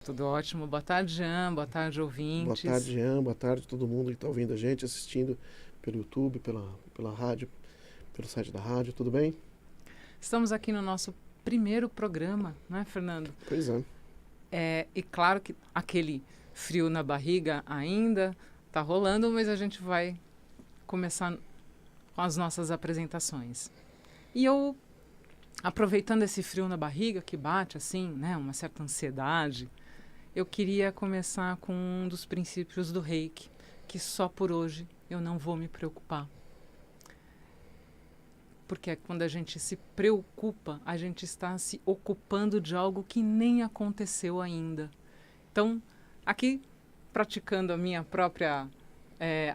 Tudo ótimo. Boa tarde, Jean. Boa tarde, Boa ouvintes. tarde, Jean. Boa tarde a todo mundo que está ouvindo a gente, assistindo pelo YouTube, pela rádio, pelo site da rádio. Tudo bem? Estamos aqui no nosso primeiro programa, não é, Fernando? Pois é. E claro que aquele frio na barriga ainda está rolando, mas a gente vai começar com as nossas apresentações. E eu, aproveitando esse frio na barriga que bate assim, né, uma certa ansiedade, eu queria começar com um dos princípios do Reiki, que só por hoje eu não vou me preocupar. Porque quando a gente se preocupa, a gente está se ocupando de algo que nem aconteceu ainda. Então, aqui, praticando a minha própria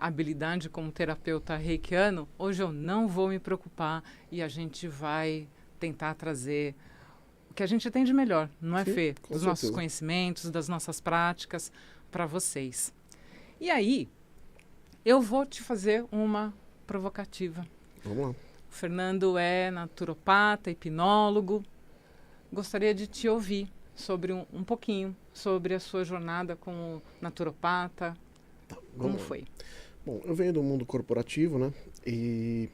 habilidade como terapeuta reikiano, hoje eu não vou me preocupar e a gente vai tentar trazer o que a gente tem de melhor, não é, Sim, Fê? com Dos nossos certeza. conhecimentos, das nossas práticas para vocês. E aí, eu vou te fazer uma provocativa. Vamos lá. O Fernando é naturopata, hipnólogo. Gostaria de te ouvir sobre um pouquinho sobre a sua jornada como naturopata. Como Vamos lá. foi? Bom, eu venho do mundo corporativo, né? E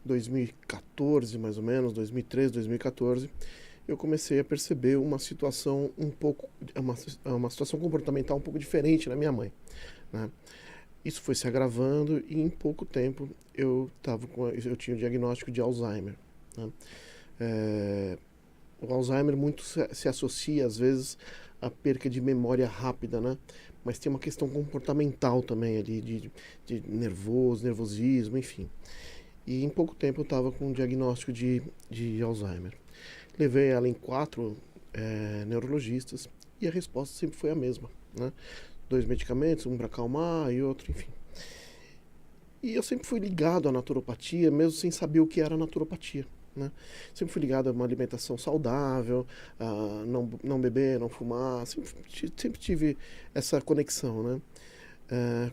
em 2014, mais ou menos, 2013, 2014, eu comecei a perceber uma situação uma situação comportamental um pouco diferente na minha mãe, né? Isso foi se agravando e em pouco tempo eu tinha o diagnóstico de Alzheimer, né? O Alzheimer muito se associa às vezes à perca de memória rápida, né? Mas tem uma questão comportamental também ali de nervosismo, enfim. E em pouco tempo eu estava com um diagnóstico de Alzheimer. Levei ela em 4 neurologistas e a resposta sempre foi a mesma, né? 2 medicamentos, um para acalmar e outro, enfim. E eu sempre fui ligado à naturopatia, mesmo sem saber o que era naturopatia, né? Sempre fui ligado a uma alimentação saudável, a não beber, não fumar, sempre tive essa conexão, né?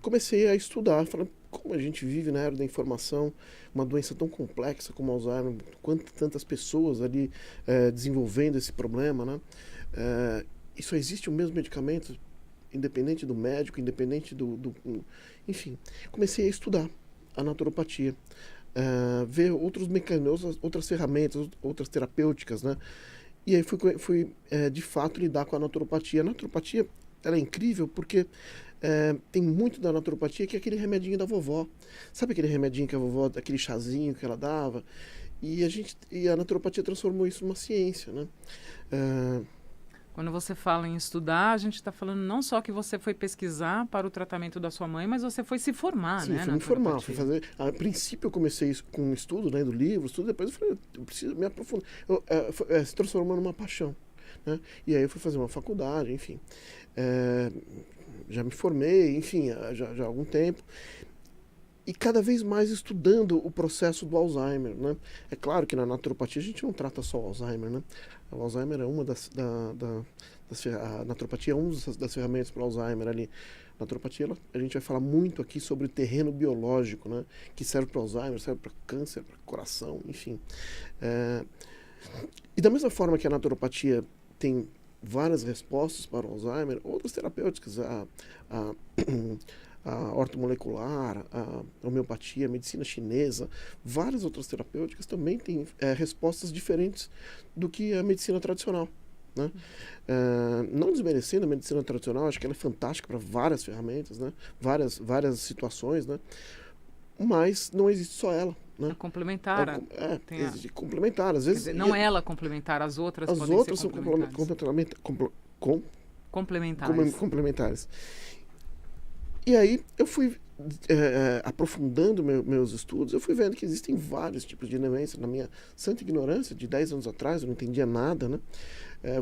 Comecei a estudar, falei, como a gente vive na era da informação, uma doença tão complexa como Alzheimer, tantas pessoas ali desenvolvendo esse problema, né? E só existe o mesmo medicamento, independente do médico, independente enfim, comecei a estudar a naturopatia, ver outros mecanismos, outras ferramentas, outras terapêuticas, né? E aí fui de fato lidar com a naturopatia. A naturopatia, ela é incrível porque tem muito da naturopatia que é aquele remedinho da vovó. Sabe aquele remedinho que a vovó, aquele chazinho que ela dava? E a naturopatia transformou isso numa ciência, né? Quando você fala em estudar, a gente está falando não só que você foi pesquisar para o tratamento da sua mãe, mas você foi se formar, Sim, né, fui na me formar, naturopatia. fui fazer. A princípio eu comecei isso com um estudo, né, do livro, estudo, depois eu falei, eu preciso me aprofundar. Se transformou numa paixão, né? E aí eu fui fazer uma faculdade, enfim. Já me formei, enfim, já há algum tempo. E cada vez mais estudando o processo do Alzheimer, né? É claro que na naturopatia a gente não trata só o Alzheimer, né? O Alzheimer é uma a naturopatia é uma das ferramentas para o Alzheimer ali. A naturopatia, a gente vai falar muito aqui sobre o terreno biológico, né? Que serve para Alzheimer, serve para câncer, para coração, enfim. E da mesma forma que a naturopatia tem várias respostas para o Alzheimer, outras terapêuticas, a ortomolecular, a homeopatia, a medicina chinesa, várias outras terapêuticas também têm respostas diferentes do que a medicina tradicional, né? Não desmerecendo a medicina tradicional, acho que ela é fantástica para várias ferramentas, né? Várias situações, né? Mas não existe só ela, né? É complementar. Existe complementar, às Quer vezes. dizer, não ela complementar, as outras As podem outras ser são complementares. Complementares. complementares. E aí eu fui aprofundando meus estudos, eu fui vendo que existem vários tipos de demência. Na minha santa ignorância, de 10 anos atrás, eu não entendia nada, né?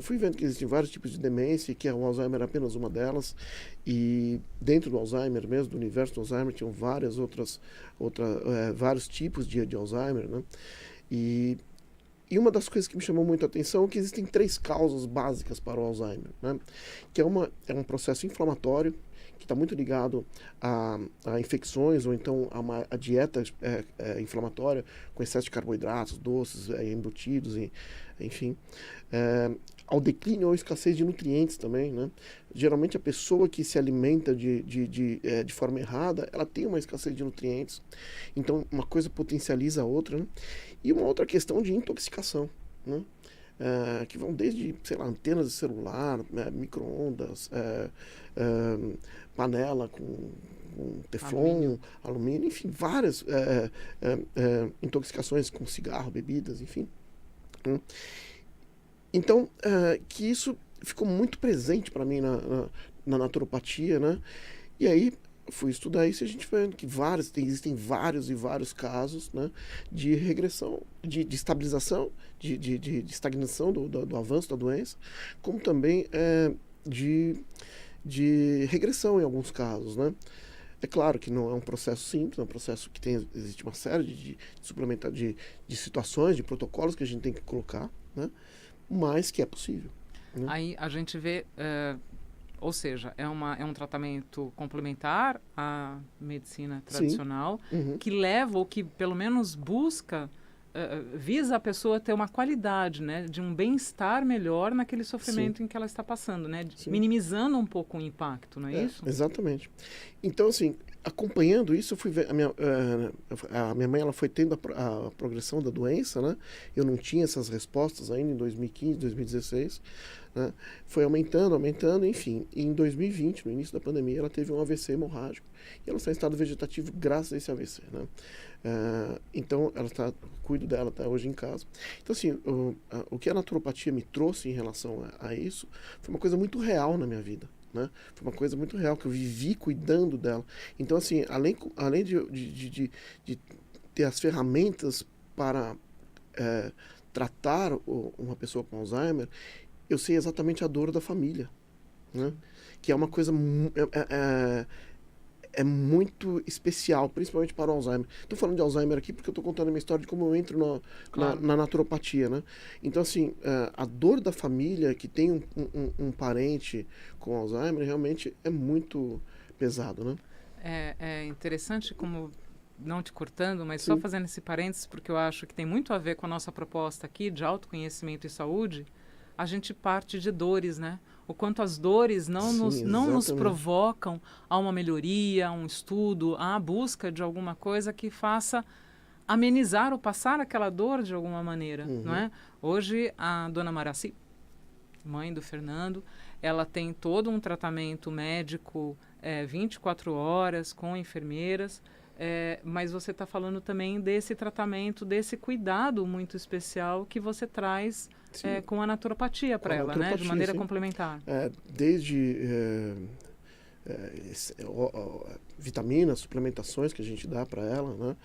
Fui vendo que existem vários tipos de demência, que o Alzheimer é apenas uma delas. E dentro do Alzheimer mesmo, do universo do Alzheimer, tinham vários tipos de Alzheimer, né? E uma das coisas que me chamou muito a atenção é que existem 3 causas básicas para o Alzheimer, né? Que é um processo inflamatório, que está muito ligado a infecções ou então a dieta inflamatória com excesso de carboidratos, doces, embutidos, enfim. ao declínio ou escassez de nutrientes também, né? Geralmente a pessoa que se alimenta de forma errada, ela tem uma escassez de nutrientes. Então uma coisa potencializa a outra, né? E uma outra questão de intoxicação, né? Que vão desde, sei lá, antenas de celular, micro-ondas, panela com teflon, alumínio, enfim, várias intoxicações com cigarro, bebidas, enfim. Então, que isso ficou muito presente para mim na naturopatia, né? E aí fui estudar isso e a gente vê que existem vários e vários casos, né, de regressão, de estabilização, de estagnação do avanço da doença, como também de regressão em alguns casos, né? É claro que não é um processo simples, é um processo que existe uma série de situações, de protocolos que a gente tem que colocar, né? Mas que é possível, né? Aí a gente vê, ou seja, é um tratamento complementar à medicina tradicional, que leva ou que pelo menos busca, visa a pessoa ter uma qualidade, né, de um bem-estar melhor naquele sofrimento em que ela está passando, né, minimizando um pouco o impacto, não é isso? Exatamente. Então, assim, acompanhando isso, eu fui ver a minha mãe, ela foi tendo a progressão da doença, né? Eu não tinha essas respostas ainda em 2015, 2016, né? Foi aumentando, enfim. E em 2020, no início da pandemia, ela teve um AVC hemorrágico e ela está em estado vegetativo graças a esse AVC, né? Então, cuido dela até hoje em casa. Então, assim, o que a naturopatia me trouxe em relação a isso foi uma coisa muito real na minha vida, né? Foi uma coisa muito real, que eu vivi cuidando dela. Então, assim, além de ter as ferramentas para tratar uma pessoa com Alzheimer, eu sei exatamente a dor da família, né? Que é uma coisa muito especial, principalmente para o Alzheimer. Estou falando de Alzheimer aqui porque eu estou contando a minha história de como eu entro na naturopatia, né? Então, assim, a dor da família que tem um parente com Alzheimer realmente é muito pesado, né? É interessante, como, não te cortando, mas só fazendo esse parênteses, porque eu acho que tem muito a ver com a nossa proposta aqui de autoconhecimento e saúde. A gente parte de dores, né? O quanto as dores não nos provocam a uma melhoria, a um estudo, a busca de alguma coisa que faça amenizar ou passar aquela dor de alguma maneira, não é? Hoje, a dona Maraci, mãe do Fernando, ela tem todo um tratamento médico 24 horas com enfermeiras, mas você está falando também desse tratamento, desse cuidado muito especial que você traz com a naturopatia para ela, né? De maneira complementar. Desde vitaminas, suplementações que a gente dá para ela, né?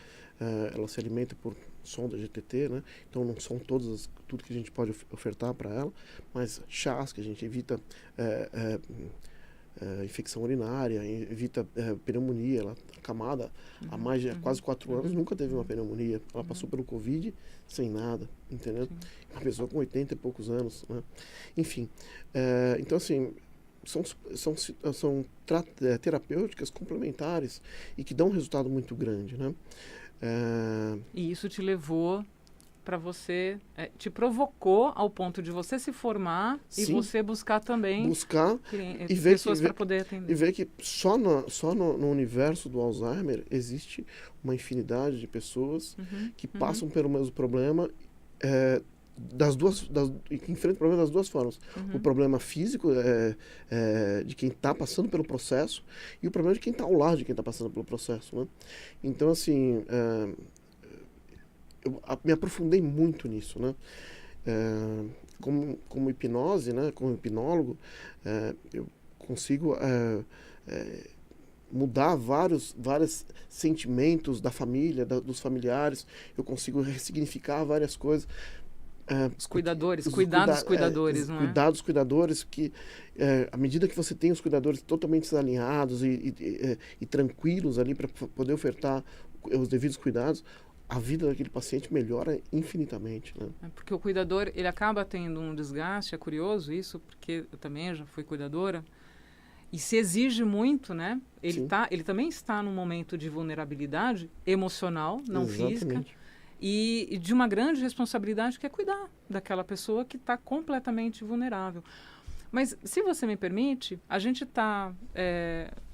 Ela se alimenta por sonda GTT, né? Então não são tudo que a gente pode ofertar para ela, mas chás que a gente evita infecção urinária, evita pneumonia. Ela acamada há mais de quase 4 anos, nunca teve uma pneumonia. Ela passou pelo Covid sem nada, entendeu? Uma pessoa com 80 e poucos anos, né? Enfim, então assim, são terapêuticas complementares e que dão um resultado muito grande, né? E isso te levou para você, te provocou ao ponto de você se formar e você buscar também pessoas para poder atender. E ver que só no universo do Alzheimer existe uma infinidade de pessoas que passam pelo mesmo problema, que enfrentam o problema das duas formas. O problema físico de quem está passando pelo processo e o problema de quem está ao lado de quem está passando pelo processo, né? Então, assim, eu me aprofundei muito nisso, né? Como hipnose, né? Como hipnólogo, eu consigo mudar vários sentimentos da família, dos familiares. Eu consigo ressignificar várias coisas. Os cuidadores, cuidar dos cuidadores, não é? Cuidar dos cuidadores, que à medida que você tem os cuidadores totalmente alinhados e tranquilos ali para poder ofertar os devidos cuidados, a vida daquele paciente melhora infinitamente, né? Porque o cuidador, ele acaba tendo um desgaste, é curioso isso, porque eu também já fui cuidadora, e se exige muito, né? Ele também está num momento de vulnerabilidade emocional, não física. e de uma grande responsabilidade que é cuidar daquela pessoa que está completamente vulnerável. Mas, se você me permite, a gente está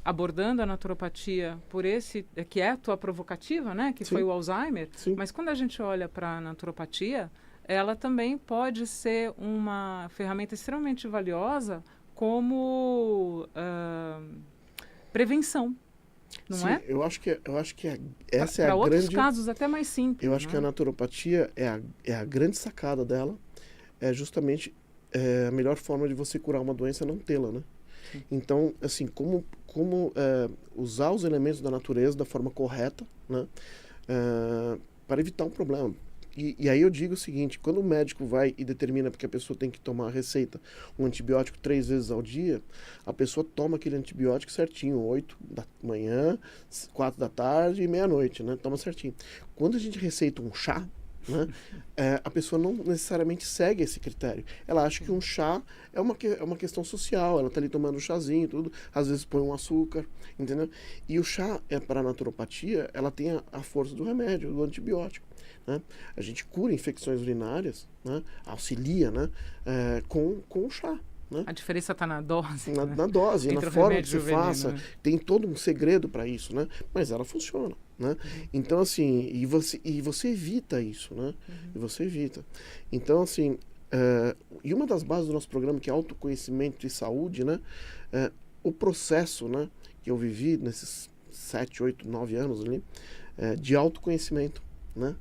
abordando a naturopatia por esse, que é a tua provocativa, né? Que Sim. foi o Alzheimer. Sim. Mas quando a gente olha para a naturopatia, ela também pode ser uma ferramenta extremamente valiosa como prevenção, não Sim, é? eu acho que essa é Para a outros grande... casos até mais simples. Eu acho que a naturopatia é a grande sacada dela, é justamente a melhor forma de você curar uma doença é não tê-la, né? Então, assim, como usar os elementos da natureza da forma correta, né? Para evitar um problema. E aí eu digo o seguinte, quando o médico vai e determina que a pessoa tem que tomar a receita, um antibiótico 3 vezes ao dia, a pessoa toma aquele antibiótico certinho, 8 da manhã, 4 da tarde e meia-noite, né? Toma certinho. Quando a gente receita um chá, né? A pessoa não necessariamente segue esse critério. Ela acha que um chá é uma questão social, ela está ali tomando um chazinho, tudo, às vezes põe um açúcar, entendeu? E o chá, para a naturopatia, ela tem a força do remédio, do antibiótico. Né? A gente cura infecções urinárias, né? Auxilia, né? Com o chá. Né? A diferença está na dose. Na dose, na forma que você faça. Veneno, né? Tem todo um segredo para isso, né? Mas ela funciona. Né? Então, assim, e você evita isso, né? E você evita. Então, assim, e uma das bases do nosso programa, que é autoconhecimento e saúde, né? O processo, né? Que eu vivi nesses 7, 8, 9 anos ali, de autoconhecimento, né?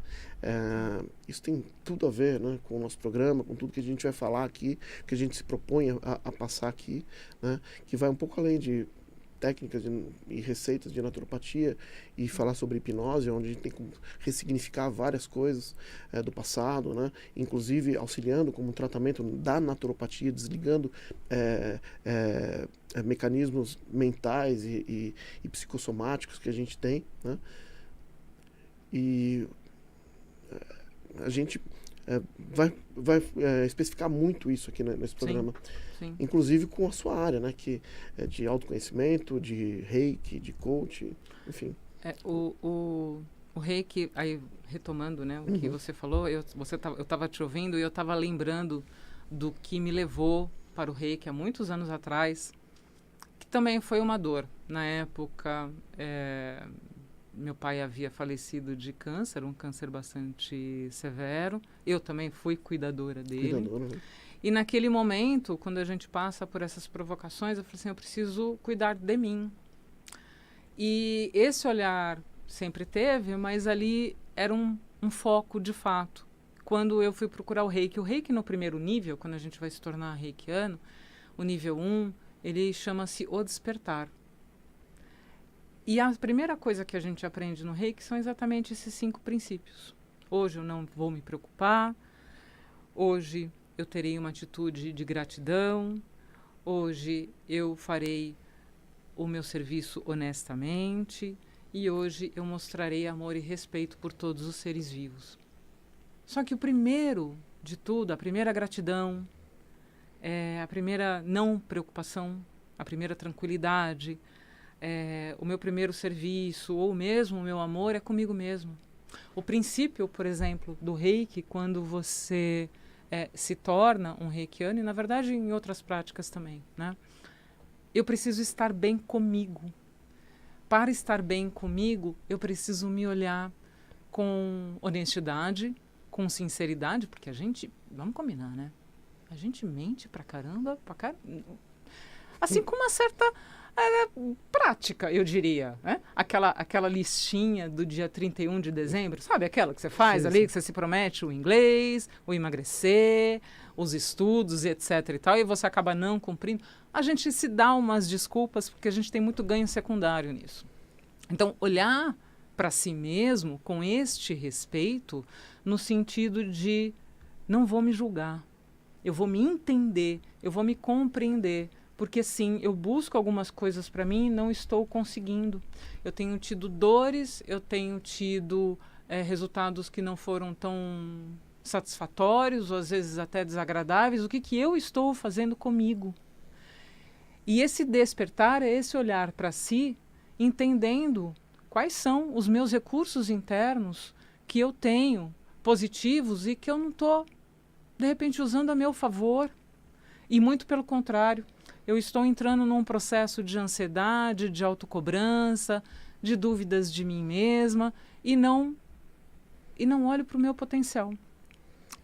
Isso tem tudo a ver, né, com o nosso programa, com tudo que a gente vai falar aqui, que a gente se propõe a passar aqui, né, que vai um pouco além de técnicas e receitas de naturopatia e falar sobre hipnose, onde a gente tem que ressignificar várias coisas do passado, né, inclusive auxiliando como um tratamento da naturopatia, desligando mecanismos mentais e psicossomáticos que a gente tem, né. E a gente vai especificar muito isso aqui nesse programa. Sim. Inclusive com a sua área, né? Que é de autoconhecimento, de reiki, de coach, enfim. O reiki, aí retomando, né, o que você falou, eu estava te ouvindo e eu estava lembrando do que me levou para o reiki há muitos anos atrás, que também foi uma dor. Na época... meu pai havia falecido de câncer, um câncer bastante severo. Eu também fui cuidadora dele. Né? E naquele momento, quando a gente passa por essas provocações, eu falei assim, eu preciso cuidar de mim. E esse olhar sempre teve, mas ali era um foco de fato. Quando eu fui procurar o reiki no primeiro nível, quando a gente vai se tornar reikiano, o nível 1, ele chama-se o despertar. E a primeira coisa que a gente aprende no reiki são exatamente esses 5 princípios. Hoje eu não vou me preocupar, hoje eu terei uma atitude de gratidão, hoje eu farei o meu serviço honestamente e hoje eu mostrarei amor e respeito por todos os seres vivos. Só que o primeiro de tudo, a primeira gratidão, a primeira não preocupação, a primeira tranquilidade, o meu primeiro serviço ou mesmo o meu amor é comigo mesmo. O princípio, por exemplo, do reiki, quando você se torna um reikiano, e na verdade em outras práticas também, né? Eu preciso estar bem comigo. Para estar bem comigo, eu preciso me olhar com honestidade, com sinceridade, porque a gente, vamos combinar, né? A gente mente pra caramba, assim com uma certa prática, eu diria, né? Aquela listinha do dia 31 de dezembro, sabe aquela que você faz ali, que você se promete o inglês, o emagrecer, os estudos, etc e tal, e você acaba não cumprindo. A gente se dá umas desculpas porque a gente tem muito ganho secundário nisso. Então, olhar para si mesmo com este respeito, no sentido de não vou me julgar, eu vou me entender, eu vou me compreender, porque sim, eu busco algumas coisas para mim e não estou conseguindo. Eu tenho tido dores, eu tenho tido resultados que não foram tão satisfatórios, ou às vezes até desagradáveis. O que eu estou fazendo comigo? E esse despertar é esse olhar para si, entendendo quais são os meus recursos internos que eu tenho positivos e que eu não estou, de repente, usando a meu favor. E muito pelo contrário, eu estou entrando num processo de ansiedade, de autocobrança, de dúvidas de mim mesma e não olho para o meu potencial.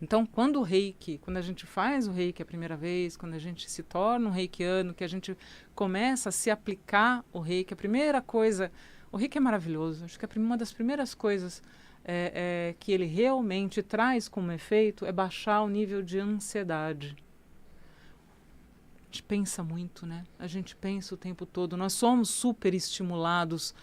Então, quando a gente faz o reiki a primeira vez, quando a gente se torna um reikiano, que a gente começa a se aplicar o reiki, a primeira coisa, o reiki é maravilhoso, acho que uma das primeiras coisas que ele realmente traz como efeito é baixar o nível de ansiedade. A gente pensa muito, né? A gente pensa o tempo todo, nós somos super estimulados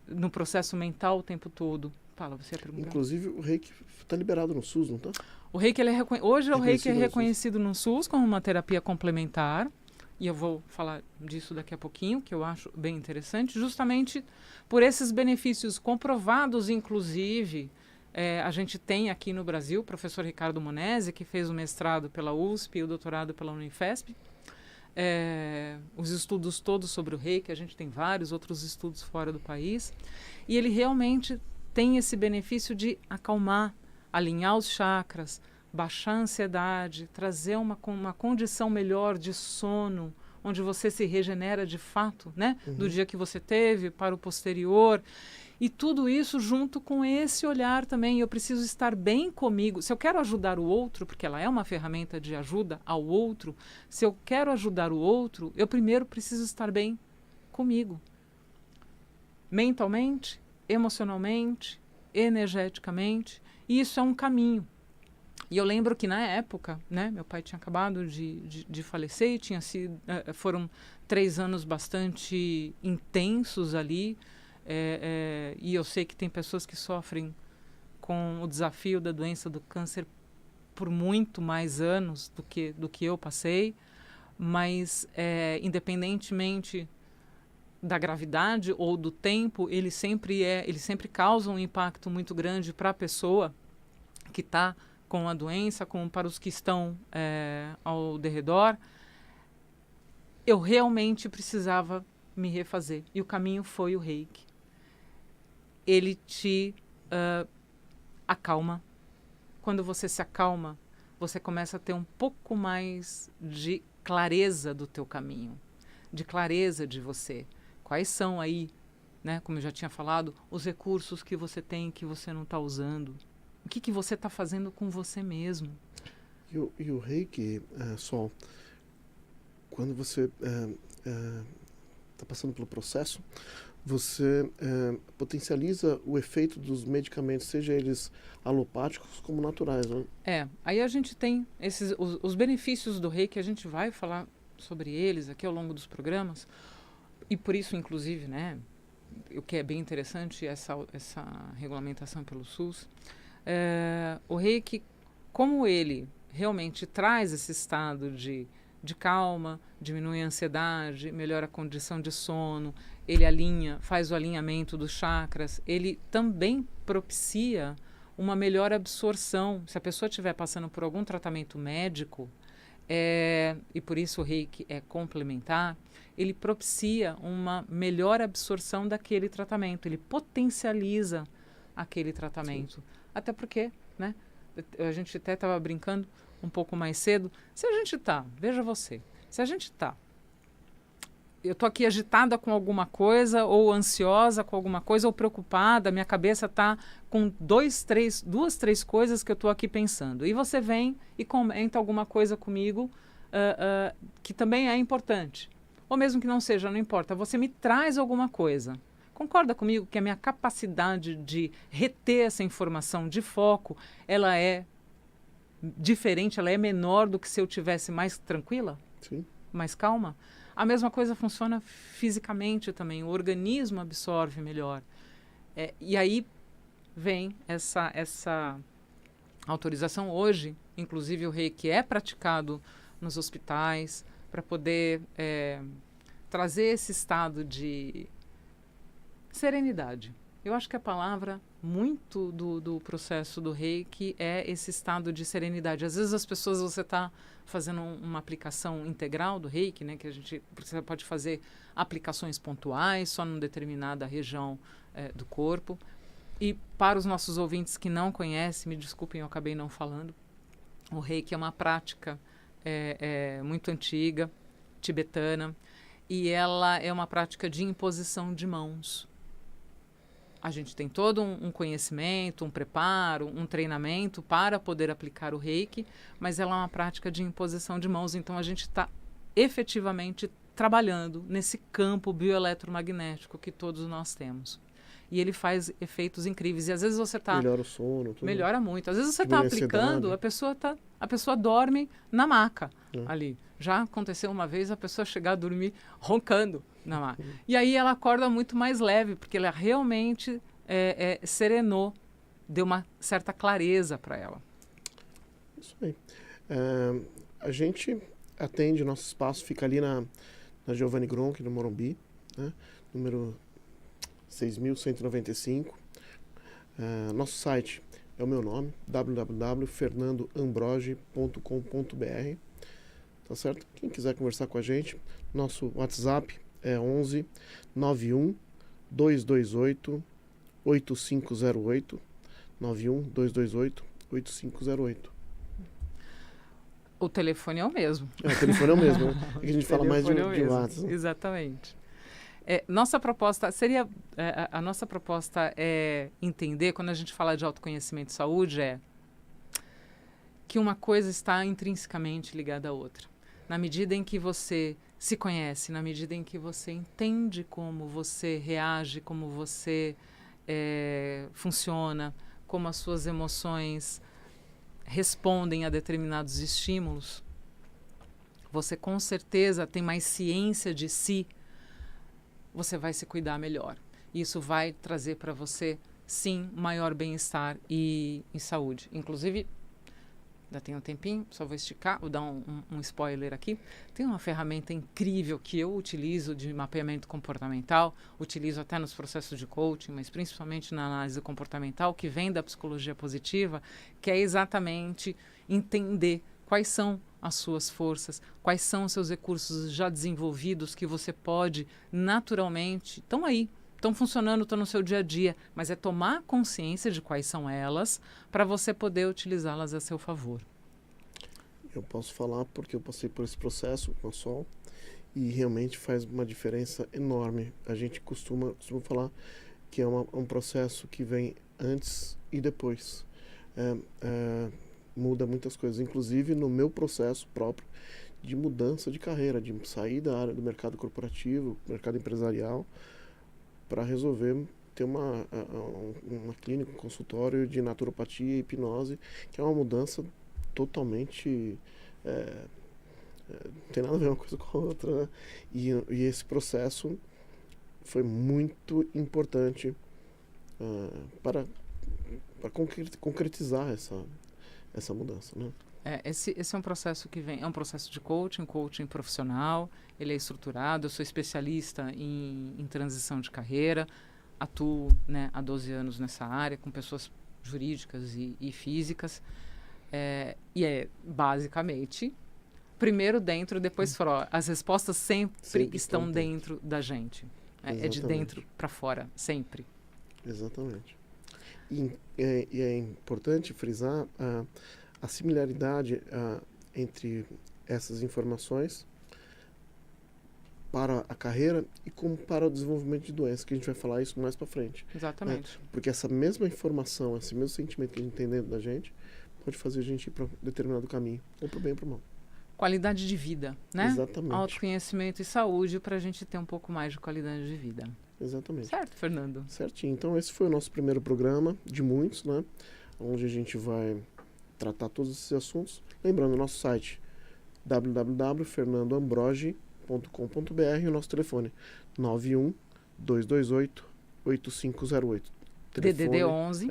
no processo mental o tempo todo. Fala, você ia perguntar. Inclusive, o reiki está liberado no SUS, não está? O reiki, hoje o reiki é reconhecido no SUS como uma terapia complementar. E eu vou falar disso daqui a pouquinho, que eu acho bem interessante, justamente por esses benefícios comprovados, inclusive. A gente tem aqui no Brasil o professor Ricardo Monesi, que fez o mestrado pela USP e o doutorado pela Unifesp. Os estudos todos sobre o reiki, a gente tem vários outros estudos fora do país. E ele realmente tem esse benefício de acalmar, alinhar os chakras, baixar a ansiedade, trazer uma condição melhor de sono, onde você se regenera de fato, né? Do dia que você teve para o posterior. E tudo isso junto com esse olhar também. Eu preciso estar bem comigo. Se eu quero ajudar o outro, porque ela é uma ferramenta de ajuda ao outro, se eu quero ajudar o outro, eu primeiro preciso estar bem comigo. Mentalmente, emocionalmente, energeticamente. E isso é um caminho. E eu lembro que na época, né, meu pai tinha acabado de falecer, foram 3 anos bastante intensos ali, e eu sei que tem pessoas que sofrem com o desafio da doença do câncer por muito mais anos do que eu passei, mas independentemente da gravidade ou do tempo, ele sempre causa um impacto muito grande para a pessoa que está com a doença, como para os que estão ao derredor. Eu realmente precisava me refazer. E o caminho foi o reiki. Ele te acalma. Quando você se acalma, você começa a ter um pouco mais de clareza do teu caminho, de clareza de você. Quais são aí, né, como eu já tinha falado, os recursos que você tem que você não está usando? O que você está fazendo com você mesmo? E o reiki, Sol, quando você está passando pelo processo, você potencializa o efeito dos medicamentos, seja eles alopáticos como naturais, né? Aí a gente tem os benefícios do reiki, a gente vai falar sobre eles aqui ao longo dos programas, e por isso, inclusive, né, o que é bem interessante, essa regulamentação pelo SUS, o reiki, como ele realmente traz esse estado de calma, diminui a ansiedade, melhora a condição de sono, ele faz o alinhamento dos chakras, ele também propicia uma melhor absorção. Se a pessoa estiver passando por algum tratamento médico, e por isso o reiki é complementar, ele propicia uma melhor absorção daquele tratamento, ele potencializa aquele tratamento. Sim. Até porque, né, a gente até estava brincando um pouco mais cedo, se a gente veja você, se a gente eu estou aqui agitada com alguma coisa, ou ansiosa com alguma coisa, ou preocupada, minha cabeça está com duas, três coisas que eu estou aqui pensando. E você vem e comenta alguma coisa comigo que também é importante. Ou mesmo que não seja, não importa, você me traz alguma coisa. Concorda comigo que a minha capacidade de reter essa informação de foco, ela é diferente, ela é menor do que se eu tivesse mais tranquila? Sim. Mais calma? A mesma coisa funciona fisicamente também. O organismo absorve melhor. E aí vem essa autorização hoje. Inclusive o reiki é praticado nos hospitais para poder trazer esse estado de serenidade. Eu acho que a palavra muito do processo do reiki é esse estado de serenidade. Às vezes as pessoas, você está fazendo uma aplicação integral do reiki, né, que você pode fazer aplicações pontuais, só numa determinada região do corpo. E para os nossos ouvintes que não conhecem, me desculpem, eu acabei não falando, o reiki é uma prática muito antiga, tibetana, e ela é uma prática de imposição de mãos. A gente tem todo um conhecimento, um preparo, um treinamento para poder aplicar o reiki, mas ela é uma prática de imposição de mãos, então a gente está efetivamente trabalhando nesse campo bioeletromagnético que todos nós temos. E ele faz efeitos incríveis. E às vezes você está... Melhora o sono. Tudo. Melhora muito. Às vezes você está aplicando, a pessoa dorme na maca ali. Já aconteceu uma vez a pessoa chegar a dormir roncando na maca. E aí ela acorda muito mais leve, porque ela realmente serenou, deu uma certa clareza para ela. Isso aí. A gente atende, nosso espaço fica ali na Giovanni Gronchi, no Morumbi, né? Número 6.195. Nosso site é o meu nome, www.fernandoambrogi.com.br. Tá certo? Quem quiser conversar com a gente, nosso WhatsApp é 11 91 228 8508. 91 228 8508. O telefone é o mesmo. O telefone é o mesmo, né? É que a gente fala mais de WhatsApp. Exatamente. Nossa proposta seria... a nossa proposta é entender, quando a gente fala de autoconhecimento e saúde, que uma coisa está intrinsecamente ligada à outra. Na medida em que você se conhece, na medida em que você entende como você reage, como você funciona, como as suas emoções respondem a determinados estímulos, você com certeza tem mais ciência de si, você vai se cuidar melhor. Isso vai trazer para você, sim, maior bem-estar e saúde. Inclusive, ainda tem um tempinho, só vou esticar, vou dar um spoiler aqui. Tem uma ferramenta incrível que eu utilizo de mapeamento comportamental, utilizo até nos processos de coaching, mas principalmente na análise comportamental, que vem da psicologia positiva, que é exatamente entender quais são as suas forças, quais são os seus recursos já desenvolvidos que você pode naturalmente, estão aí, estão funcionando, estão no seu dia a dia, mas é tomar consciência de quais são elas para você poder utilizá-las a seu favor. Eu posso falar porque eu passei por esse processo com a Sol e realmente faz uma diferença enorme. A gente costuma falar que é um processo que vem antes e depois. Muda muitas coisas, inclusive no meu processo próprio de mudança de carreira, de sair da área do mercado corporativo, mercado empresarial, para resolver ter uma clínica, um consultório de naturopatia e hipnose, que é uma mudança totalmente... não tem nada a ver uma coisa com a outra, né? E esse processo foi muito importante para concretizar essa mudança, né? Esse é um processo que vem, é um processo de coaching profissional, ele é estruturado, eu sou especialista em transição de carreira, atuo, né, há 12 anos nessa área, com pessoas jurídicas e físicas, e é basicamente, primeiro dentro, depois fora. As respostas sempre estão dentro da gente, é de dentro para fora, sempre. Exatamente. E é importante frisar a similaridade entre essas informações para a carreira e como para o desenvolvimento de doenças, que a gente vai falar isso mais para frente. Exatamente. Porque essa mesma informação, esse mesmo sentimento que a gente tem dentro da gente, pode fazer a gente ir para um determinado caminho, ou para o bem ou para o mal. Qualidade de vida, né? Exatamente. Autoconhecimento e saúde para a gente ter um pouco mais de qualidade de vida. Exatamente. Certo, Fernando? Certinho. Então, esse foi o nosso primeiro programa, de muitos, né? Onde a gente vai tratar todos esses assuntos. Lembrando, o nosso site www.fernandoambrogi.com.br e o nosso telefone 91 228 8508. DDD 11.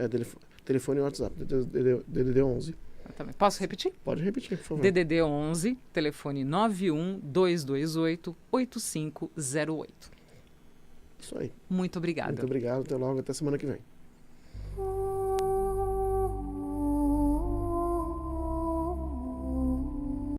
Telefone e WhatsApp. DDD 11. Exatamente. Posso repetir? Pode repetir, por favor. DDD 11, telefone 91 228 8508. Isso aí. Muito obrigada. Muito obrigado. Até logo. Até semana que vem.